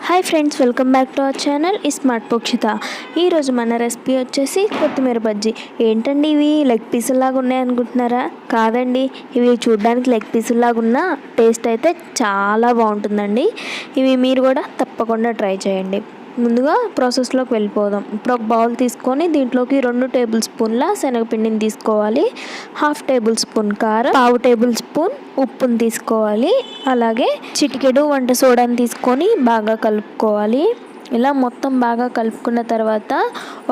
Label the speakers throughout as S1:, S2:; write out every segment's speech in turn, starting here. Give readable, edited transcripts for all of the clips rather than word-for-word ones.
S1: Hi friends, welcome back to our channel smart పోక్షిత. ఈరోజు మన రెసిపీ వచ్చేసి కొత్తిమీర బజ్జీ. ఏంటండి ఇవి లెగ్ పీసుల్లాగా ఉన్నాయనుకుంటున్నారా? కాదండి, ఇవి చూడడానికి లెగ్ పీసుల్లాగా ఉన్న టేస్ట్ అయితే చాలా బాగుంటుందండి. ఇవి మీరు కూడా తప్పకుండా ట్రై చేయండి. ముందుగా ప్రాసెస్లోకి వెళ్ళిపోదాం. ఇప్పుడు ఒక బౌల్ తీసుకొని దీంట్లోకి 2 టేబుల్ స్పూన్ల శనగపిండిని తీసుకోవాలి. 1/2 టేబుల్ స్పూన్ కారం, 1/2 టేబుల్ స్పూన్ ఉప్పుని తీసుకోవాలి. అలాగే చిటికెడు వంట సోడాని తీసుకొని బాగా కలుపుకోవాలి. ఇలా మొత్తం బాగా కలుపుకున్న తర్వాత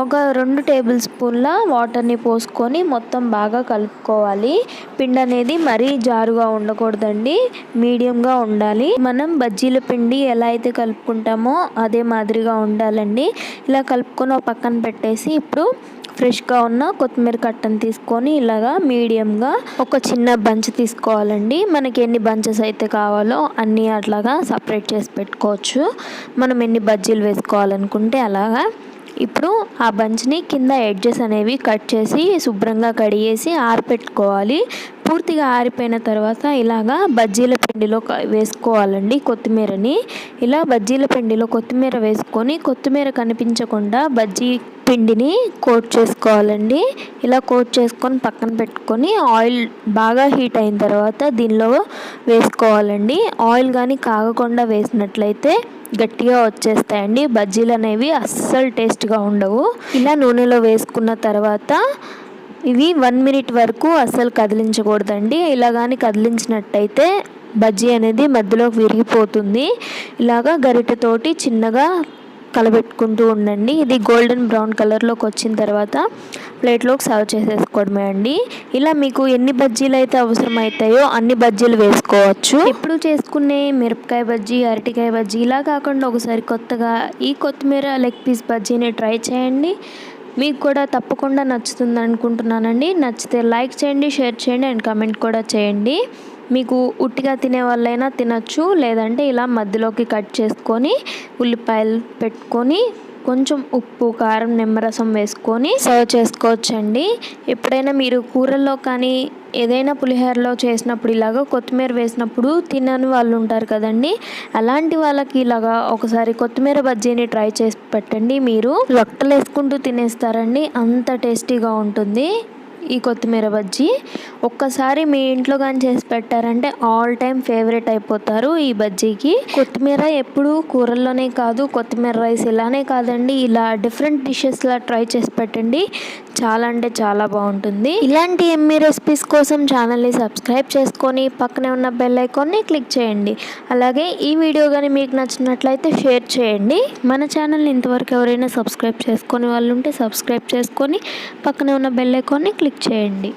S1: ఒక 2 టేబుల్ స్పూన్ల వాటర్ని పోసుకొని మొత్తం బాగా కలుపుకోవాలి. పిండి అనేది మరీ జారుగా ఉండకూడదండి, మీడియంగా ఉండాలి. మనం బజ్జీల పిండి ఎలా అయితే కలుపుకుంటామో అదే మాదిరిగా ఉండాలండి. ఇలా కలుపుకొని ఒక పక్కన పెట్టేసి ఇప్పుడు ఫ్రెష్గా ఉన్న కొత్తిమీర కట్టను తీసుకొని ఇలాగా మీడియంగా ఒక చిన్న బంచ్ తీసుకోవాలండి. మనకి ఎన్ని బంచెస్ అయితే కావాలో అన్నీ అట్లాగా సపరేట్ చేసి పెట్టుకోవచ్చు. మనం ఎన్ని బజ్జీలు వేసుకోవాలనుకుంటే అలాగా. ఇప్పుడు ఆ బంచ్ని కింద ఎడ్జెస్ అనేవి కట్ చేసి శుభ్రంగా కడిగేసి ఆరిపెట్టుకోవాలి. పూర్తిగా ఆరిపోయిన తర్వాత ఇలాగా బజ్జీల పిండిలో వేసుకోవాలండి కొత్తిమీరని. ఇలా బజ్జీల పిండిలో కొత్తిమీర వేసుకొని కొత్తిమీర కనిపించకుండా బజ్జీ పిండిని కోట్ చేసుకోవాలండి. ఇలా కోట్ చేసుకొని పక్కన పెట్టుకొని ఆయిల్ బాగా హీట్ అయిన తర్వాత దీనిలో వేసుకోవాలండి. ఆయిల్ కానీ కాగకుండా వేసినట్లయితే గట్టిగా వచ్చేస్తాయండి బజ్జీలు అనేవి, అస్సలు టేస్ట్గా ఉండవు. ఇలా నూనెలో వేసుకున్న తర్వాత ఇవి 1 మినిట్ వరకు అస్సలు కదిలించకూడదండి. ఇలా కానీ కదిలించినట్టయితే బజ్జీ అనేది మధ్యలోకి విరిగిపోతుంది. ఇలాగా గరిటెతోటి చిన్నగా కలబెట్టుకుంటూ ఉండండి. ఇది గోల్డెన్ బ్రౌన్ కలర్లోకి వచ్చిన తర్వాత ప్లేట్లోకి సర్వ్ చేసేసుకోవడమే అండి. ఇలా మీకు ఎన్ని బజ్జీలు అయితే అవసరమవుతాయో అన్ని బజ్జీలు వేసుకోవచ్చు. ఎప్పుడు చేసుకునే మిరపకాయ బజ్జీ, అరటికాయ బజ్జీ ఇలా కాకుండా ఒకసారి కొత్తగా ఈ కొత్తిమీర లెగ్ పీస్ బజ్జీని ట్రై చేయండి. మీకు కూడా తప్పకుండా నచ్చుతుంది అనుకుంటున్నానండి. నచ్చితే లైక్ చేయండి, షేర్ చేయండి అండ్ కామెంట్ కూడా చేయండి. మీకు ఉట్టిగా తినే వాళ్ళైనా తినచ్చు, లేదంటే ఇలా మధ్యలోకి కట్ చేసుకొని ఉల్లిపాయలు పెట్టుకొని కొంచెం ఉప్పు, కారం, నిమ్మరసం వేసుకొని సర్వ్ చేసుకోవచ్చండి. ఎప్పుడైనా మీరు కూరల్లో కానీ ఏదైనా పులిహోరలో చేసినప్పుడు ఇలాగ కొత్తిమీర వేసినప్పుడు తినని వాళ్ళు ఉంటారు కదండి. అలాంటి వాళ్ళకి ఇలాగా ఒకసారి కొత్తిమీర బజ్జీని ట్రై చేసి పెట్టండి. మీరు లొట్టలు వేసుకుంటూ తినేస్తారండి, అంత టేస్టీగా ఉంటుంది ఈ కొత్తిమీర బజ్జీ. ఒక్కసారి మీ ఇంట్లో కానీ చేసి పెట్టారంటే ఆల్ టైమ్ ఫేవరెట్ అయిపోతారు ఈ బజ్జీకి. కొత్తిమీర ఎప్పుడు కూరల్లోనే కాదు, కొత్తిమీర రైస్ ఇలానే కాదండి, ఇలా డిఫరెంట్ డిషెస్లా ట్రై చేసి పెట్టండి. చాలా అంటే చాలా బాగుంటుంది. ఇలాంటి ఎమ్మీ రెసిపీస్ కోసం ఛానల్ని సబ్స్క్రైబ్ చేసుకొని పక్కనే ఉన్న బెల్ ఐకాన్ని క్లిక్ చేయండి. అలాగే ఈ వీడియో కానీ మీకు నచ్చినట్లయితే షేర్ చేయండి. మన ఛానల్ని ఇంతవరకు ఎవరైనా సబ్స్క్రైబ్ చేసుకొని వాళ్ళు ఉంటే సబ్స్క్రైబ్ చేసుకొని పక్కనే ఉన్న బెల్ ఐకాన్ని క్లిక్ చేయండి.